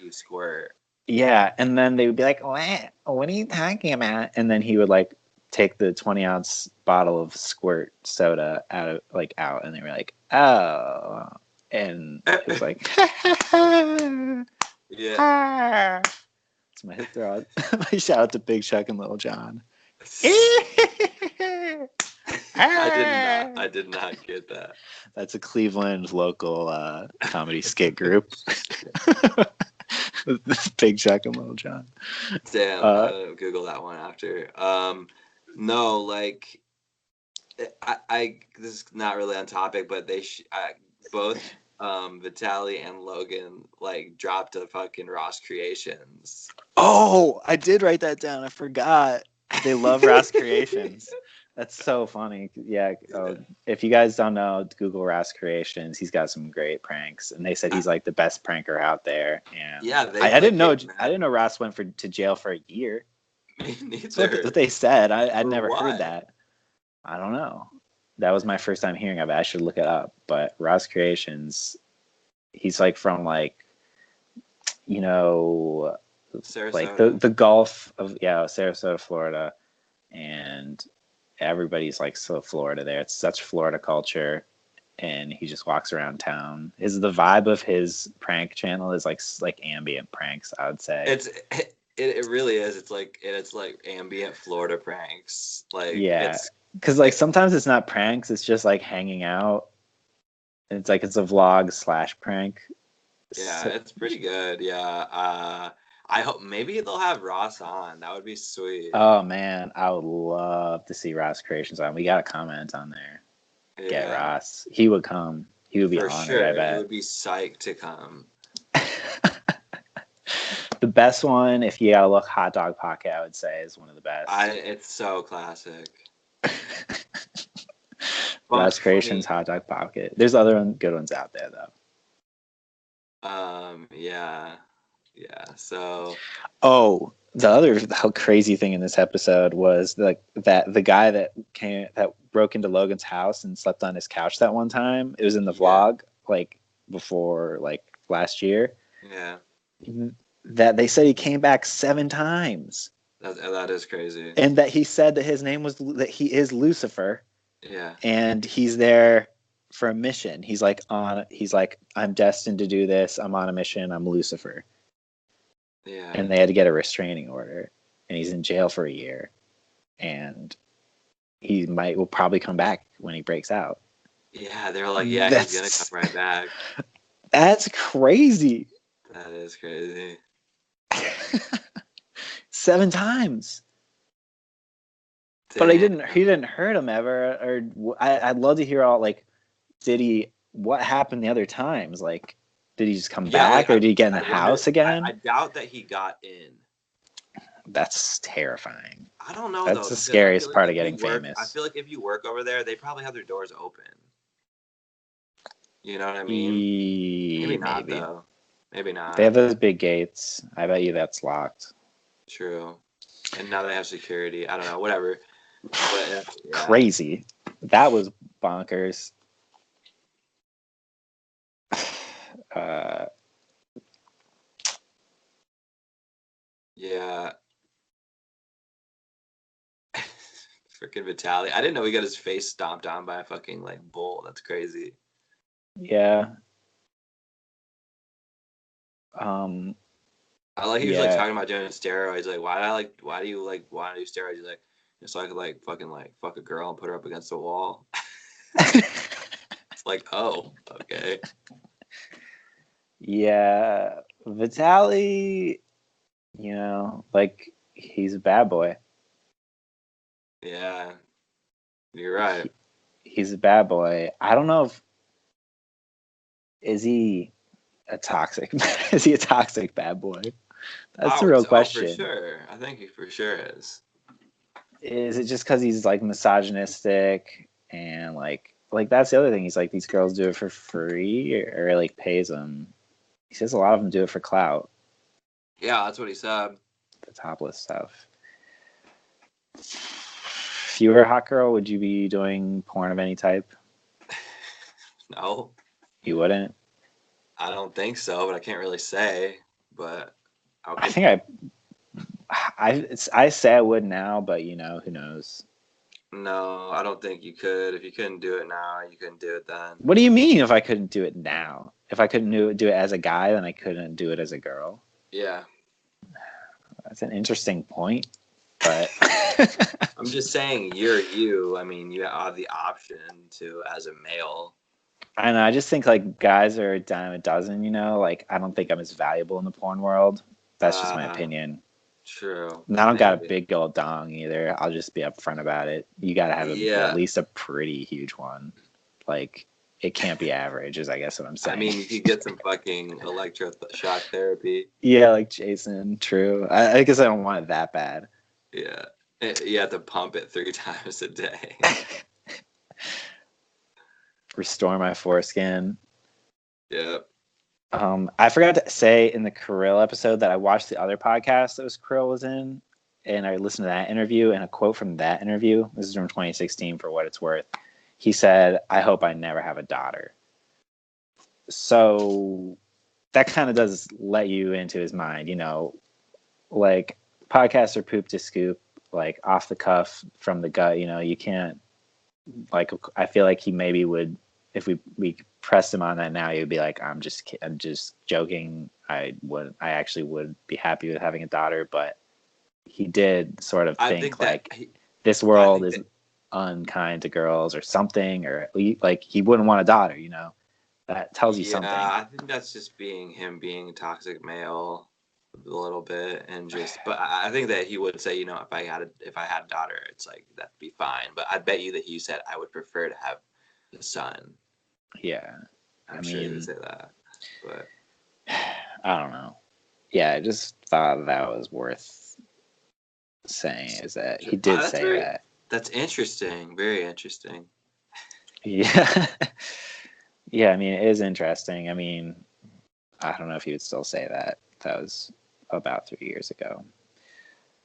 you squirt. Yeah, and then they would be like, "What? What are you talking about?" And then he would like take the 20-ounce bottle of squirt soda out, and they were like, "Oh." And it was like, yeah. It's my hip throw. My shout out to Big Chuck and Little John. I did not get that. That's a Cleveland local comedy skit group. Big Chuck and Little John. Damn, I'll Google that one after. No, like, I this is not really on topic, but both Vitaly and Logan like dropped a fucking Ross Creations. Oh, I did write that down. I forgot. They love Ross Creations. That's so funny. Yeah. Oh, if you guys don't know, Google Ross Creations. He's got some great pranks, and they said he's like the best pranker out there. And yeah, I didn't know. I didn't know Ross went to jail for a year. Me neither. That's what they said. I'd never heard that. I don't know. That was my first time hearing of it. I should look it up. But Ross Creations, he's like from Sarasota. like the Gulf of Sarasota, Florida, and everybody's like so Florida there. It's such Florida culture, and he just walks around town. The vibe of his prank channel is like ambient pranks, I would say. It really is. It's like ambient Florida pranks. Like because like sometimes it's not pranks. It's just like hanging out. And it's like it's a vlog / prank. Yeah, it's pretty good. Yeah. I hope maybe they'll have Ross on. That would be sweet. Oh man, I would love to see Ross Creations on. We got a comment on there. Yeah. Get Ross. He would come. He would be honored. Sure. I bet. He would be psyched to come. The best one, if you gotta look, Hot Dog Pocket, I would say, is one of the best. It's so classic. Ross Creations, Hot Dog Pocket. There's other good ones out there though. Yeah. So. Oh, the other crazy thing in this episode was that the guy that broke into Logan's house and slept on his couch that one time. It was in the vlog, like before, like last year. Yeah. That they said he came back 7 times. That is crazy. And that he said that his name was that he is Lucifer. Yeah. And he's there for a mission. He's like, I'm destined to do this. I'm on a mission. I'm Lucifer. Yeah. And they had to get a restraining order. and he's in jail for a year, and he will probably come back when he breaks out. Yeah, they're like, yeah, he's gonna come right back. That's crazy. That is crazy. 7 times. Damn. But he didn't hurt him ever. Or I'd love to hear all, like, what happened the other times? Like, did he just come back, or did he get in the house again? I doubt that he got in. That's terrifying. I don't know, That's the scariest part of getting famous. I feel like if you work over there, they probably have their doors open. You know what I mean? Maybe not, though. Maybe not. They have those big gates. I bet you that's locked. True. And now they have security. I don't know. Whatever. But, yeah. Crazy. That was bonkers. Yeah. Freaking Vitaly. I didn't know he got his face stomped on by a fucking, like, bull. That's crazy. Yeah. I like he was like talking about doing steroids. Like, why do you want to do steroids? He's like, just so I could like fucking like fuck a girl and put her up against the wall. It's like, oh, okay. Yeah, Vitaly, you know, like, he's a bad boy. Yeah, you're right. He's a bad boy. I don't know is he a toxic bad boy? That's the real question. For sure. I think he for sure is. Is it just because he's like misogynistic and like that's the other thing? He's like, these girls do it for free or like pays them. He says a lot of them do it for clout. Yeah, that's what he said. The topless stuff. If you were a hot girl, would you be doing porn of any type? No. You wouldn't? I don't think so, but I can't really say. But I think I say I would now, but you know, who knows? No, I don't think you could. If you couldn't do it now, you couldn't do it then. What do you mean if I couldn't do it now? If I couldn't do it as a guy, then I couldn't do it as a girl? Yeah. That's an interesting point, but I'm just saying you're you. I mean, you have the option to as a male. I know. I just think like guys are a dime a dozen, you know? Like, I don't think I'm as valuable in the porn world. That's just my opinion. True. And I don't got a big old dong either. I'll just be upfront about it. You got to have at least a pretty huge one. Like, it can't be average, is I guess what I'm saying. I mean, you could get some fucking electroshock therapy. Yeah, like Jason. True. I guess I don't want it that bad. Yeah. You have to pump it 3 times a day. Restore my foreskin. Yep. I forgot to say in the Kirill episode that I watched the other podcast that Kirill was in, and I listened to that interview, and a quote from that interview, this is from 2016 for what it's worth. He said, "I hope I never have a daughter." So that kind of does let you into his mind, you know, like podcasts are poop to scoop, like off the cuff from the gut, you know, you can't, like, I feel like he maybe would, if we pressed him on that now, he'd be like, I'm just joking. I actually would be happy with having a daughter, but he did sort of think like this world is unkind to girls or something, or like he wouldn't want a daughter, you know. That tells you something. Yeah, I think that's just him being a toxic male a little bit, and just. But I think that he would say, you know, if I had a daughter, it's like that'd be fine. But I bet you that he said I would prefer to have a son. Yeah, I'm sure he would say that, but I don't know. Yeah, I just thought that was worth saying. Is that he did say that? That's interesting. Very interesting. Yeah. Yeah, I mean, it is interesting. I mean, I don't know if he would still say that. That was about 3 years ago.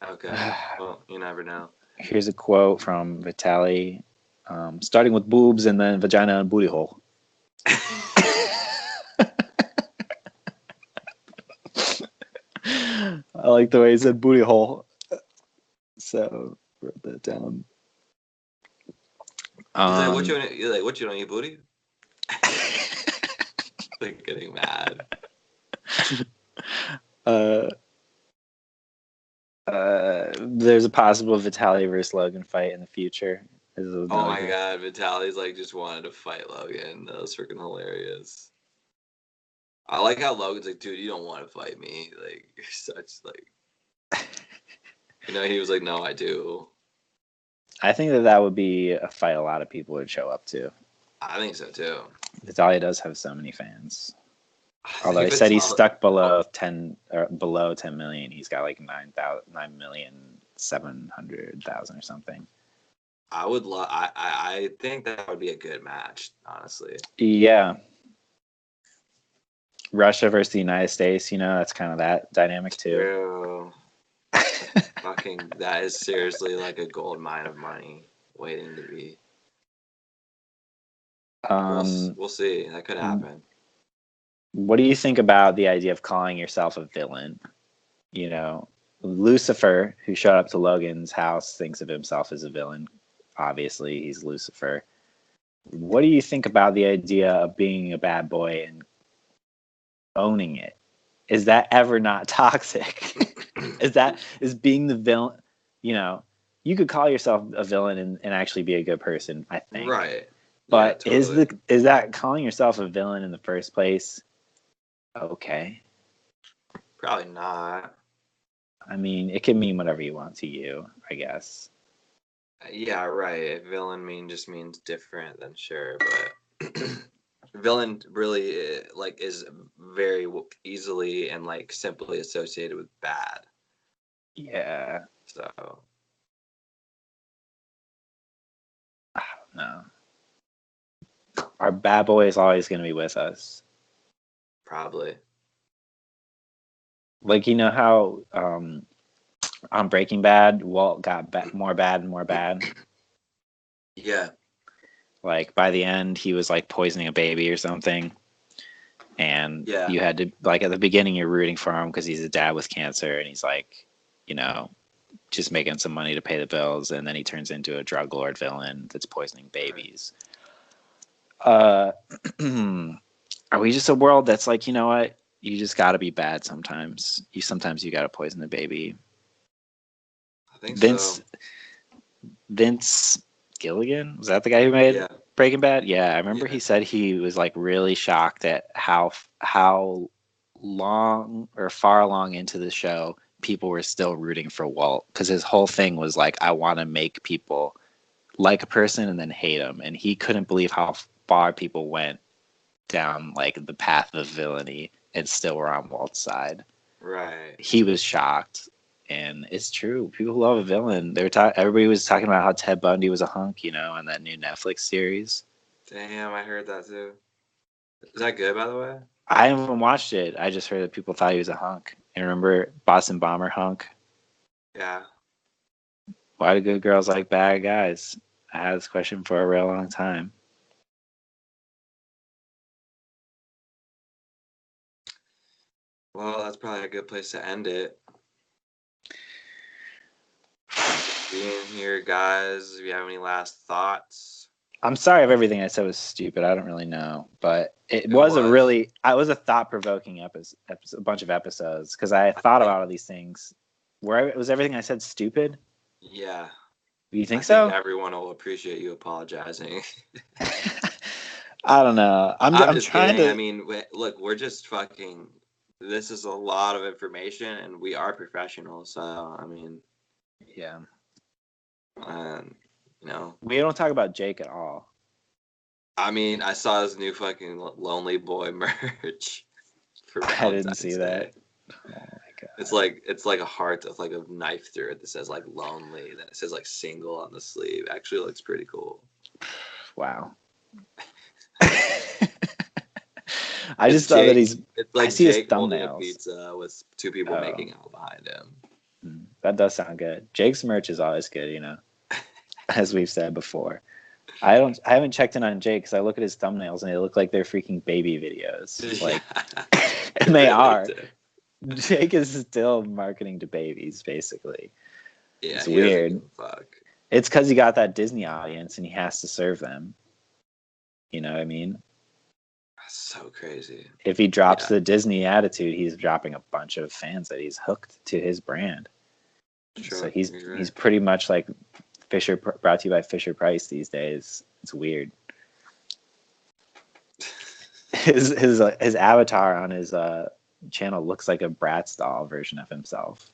Okay. Well, you never know. Here's a quote from Vitaly, starting with boobs and then vagina and booty hole. I like the way he said booty hole. So, wrote that down. He's like, what you don't eat booty? Like getting mad. There's a possible Vitaly versus Logan fight in the future. Oh my god, Vitaly's like just wanted to fight Logan. That was freaking hilarious. I like how Logan's like, dude, you don't want to fight me. Like, you're such like, he was like, no, I do. I think that would be a fight a lot of people would show up to. I think so too. Vitaly does have so many fans. Although he said he's stuck below 10 million, he's got like 9,700,000 or something. I think that would be a good match, honestly. Yeah. Russia versus the United States, that's kind of that dynamic too. True. Fucking, that is seriously like a gold mine of money waiting to be. We'll see. That could happen. What do you think about the idea of calling yourself a villain? Lucifer, who showed up to Logan's house, thinks of himself as a villain. Obviously, he's Lucifer. What do you think about the idea of being a bad boy and owning it? Is that ever not toxic? is being the villain? You could call yourself a villain and actually be a good person, I think. Right. But yeah, totally. Is that calling yourself a villain in the first place? Okay. Probably not. I mean, it can mean whatever you want to you, I guess. Yeah, right. Villain just means different, then sure, but villain really is very easily and simply associated with bad. Yeah. So I don't know. Our bad boy is always going to be with us. Probably. Like, how on Breaking Bad, Walt got more bad and more bad. Yeah. Like, by the end, he was poisoning a baby or something. And you had to, at the beginning, you're rooting for him because he's a dad with cancer and he's just making some money to pay the bills. And then he turns into a drug lord villain that's poisoning babies. Are we just a world that's you know what? You just got to be bad sometimes. Sometimes you got to poison the baby. I think so. Vince Gilligan, was that the guy who made Breaking Bad? Yeah, I remember he said he was really shocked at how long or far along into the show people were still rooting for Walt, because his whole thing was I want to make people like a person and then hate him, and he couldn't believe how far people went down the path of villainy and still were on Walt's side. Right. He was shocked. And it's true. People love a villain. Everybody was talking about how Ted Bundy was a hunk, in that new Netflix series. Damn, I heard that too. Is that good, by the way? I haven't watched it. I just heard that people thought he was a hunk. And remember Boston Bomber hunk? Yeah. Why do good girls like bad guys? I had this question for a real long time. Well, that's probably a good place to end it. Being here, guys. If you have any last thoughts? I'm sorry if everything I said was stupid. I don't really know, but it was a thought-provoking episode, a bunch of episodes, because I thought about all these things. Was everything I said stupid? Yeah. You think so? I think everyone will appreciate you apologizing. I don't know. I'm just trying kidding. to. I mean, look, we're just fucking. This is a lot of information, and we are professionals. So, I mean. Yeah. We don't talk about Jake at all. I mean, I saw his new fucking Lonely Boy merch. I didn't see that. Oh my god! It's like a heart with a knife through it that says lonely. Then it says single on the sleeve. Actually, looks pretty cool. Wow. I just thought that he's. It's I see Jake his thumbnails. holding a pizza with two people making out behind him. That does sound good. Jake's merch is always good, as we've said before. I haven't checked in on Jake because I look at his thumbnails and they look like they're freaking baby videos. And they are. Jake is still marketing to babies, basically. Yeah, it's weird. Fuck. It's because he got that Disney audience and he has to serve them. You know what I mean? That's so crazy. If he drops the Disney attitude, he's dropping a bunch of fans that he's hooked to his brand. Sure. So he's pretty much like Fisher, brought to you by Fisher Price these days. It's weird. His avatar on his channel looks like a Bratz doll version of himself.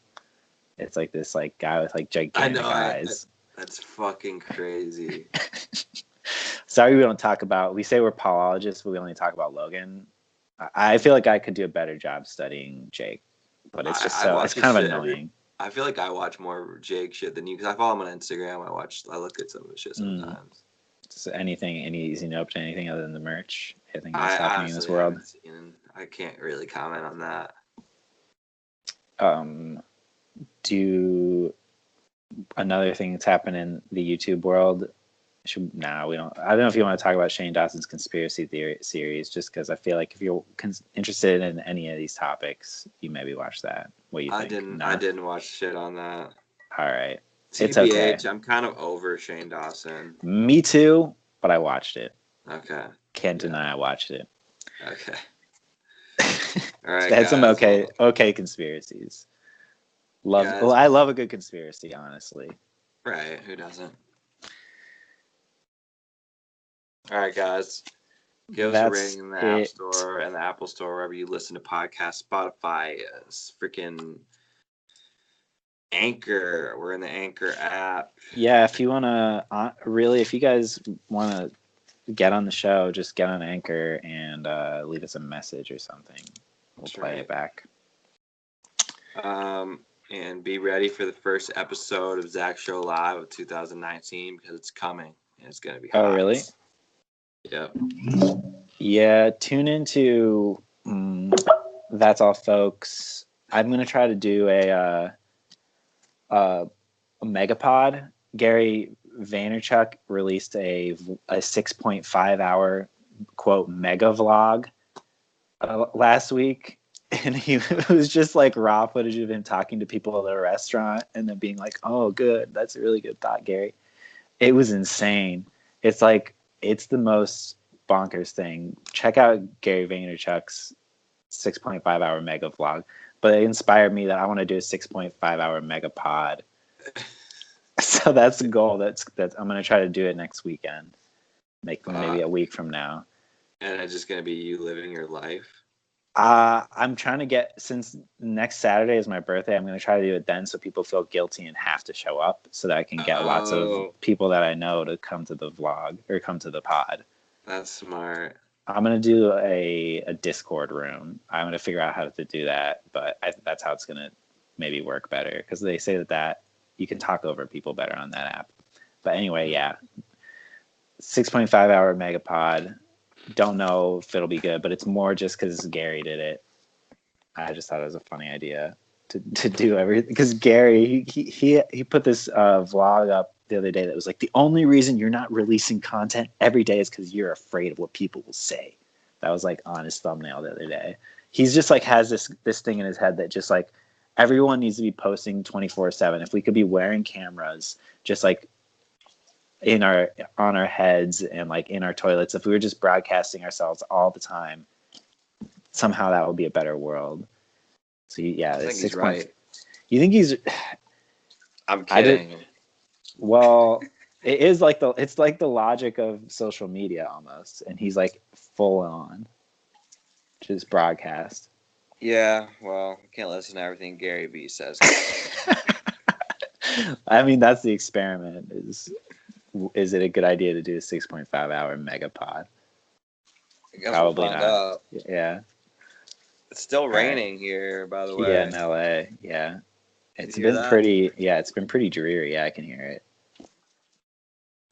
It's like this like guy with like gigantic eyes. That's fucking crazy. Sorry, we don't talk about. We say we're Paulologists, but we only talk about Logan. I feel like I could do a better job studying Jake, but it's just it's kind of annoying. I feel like I watch more Jake shit than you because I follow him on Instagram. I look at some of his shit sometimes. So anything, any easy note to anything other than the merch? Anything that's happening in this world? I can't really comment on that. Another thing that's happened in the YouTube world. We don't. I don't know if you want to talk about Shane Dawson's conspiracy theory series, just because I feel like if you're interested in any of these topics, you maybe watch that. What do you think? I didn't watch shit on that. All right. TBH, it's okay. I'm kind of over Shane Dawson. Me too, but I watched it. Okay. Can't deny I watched it. Okay. All right. It had some okay conspiracies. I love a good conspiracy, honestly. Right. Who doesn't? All right, guys. Give us a rating in the App Store and the Apple Store, wherever you listen to podcasts. Spotify, freaking Anchor. We're in the Anchor app. Yeah, if you want to, if you guys want to get on the show, just get on Anchor and leave us a message or something. We'll play it back. And be ready for the first episode of Zach Show Live of 2019 because it's coming and it's going to be hot. Oh, really? Yep. Yeah, tune into That's All, folks. I'm going to try to do a megapod. Gary Vaynerchuk released a 6.5 hour, quote, mega vlog last week. And it was just like raw footage of him talking to people at a restaurant and then being like, oh, good. That's a really good thought, Gary. It was insane. It's the most bonkers thing. Check out Gary Vaynerchuk's 6.5 hour mega vlog. But it inspired me that I want to do a 6.5 hour mega pod. So that's the goal. That's I'm going to try to do it next weekend. Maybe a week from now. And it's just going to be you living your life? I'm trying to get, since next Saturday is my birthday, I'm going to try to do it then so people feel guilty and have to show up so that I can get lots of people that I know to come to the vlog or come to the pod. That's smart. I'm going to do a Discord room. I'm going to figure out how to do that, but that's how it's going to maybe work better because they say that you can talk over people better on that app. But anyway, yeah. 6.5 hour megapod. Don't know if it'll be good, but it's more just because Gary did it. I just thought it was a funny idea to do everything because Gary he put this vlog up the other day that was like the only reason you're not releasing content every day is because you're afraid of what people will say. That was like on his thumbnail the other day. He's just like has this thing in his head that just like everyone needs to be posting 24/7. If we could be wearing cameras, just like on our heads and like in our toilets, if we were just broadcasting ourselves all the time, somehow that would be a better world. So yeah, I think he's right. You think he's? I'm kidding. Well, it's like the logic of social media almost, and he's like full on, just broadcast. Yeah, well, I can't listen to everything Gary Vee says. I mean, that's the experiment. Is it a good idea to do a 6.5 hour megapod? Probably not. Out. Yeah. It's still raining here, by the way. Yeah, in LA. Yeah. It's been pretty dreary. Yeah, I can hear it.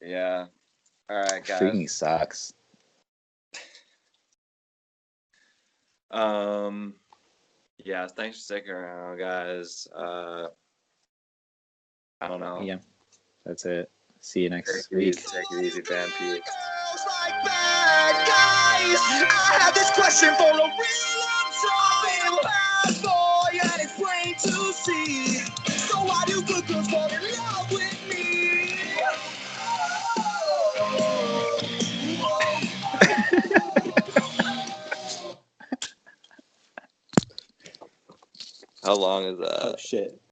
Yeah. All right, guys. Freaking sucks. Yeah, thanks for sticking around, guys. I don't know. Yeah. That's it. See you next week. Take it easy, Dan P. Like bad guys. I have this question for a real long time. Bad boy, and it's plain to see. So why do good girls fall in love with me? How long is that? Oh shit.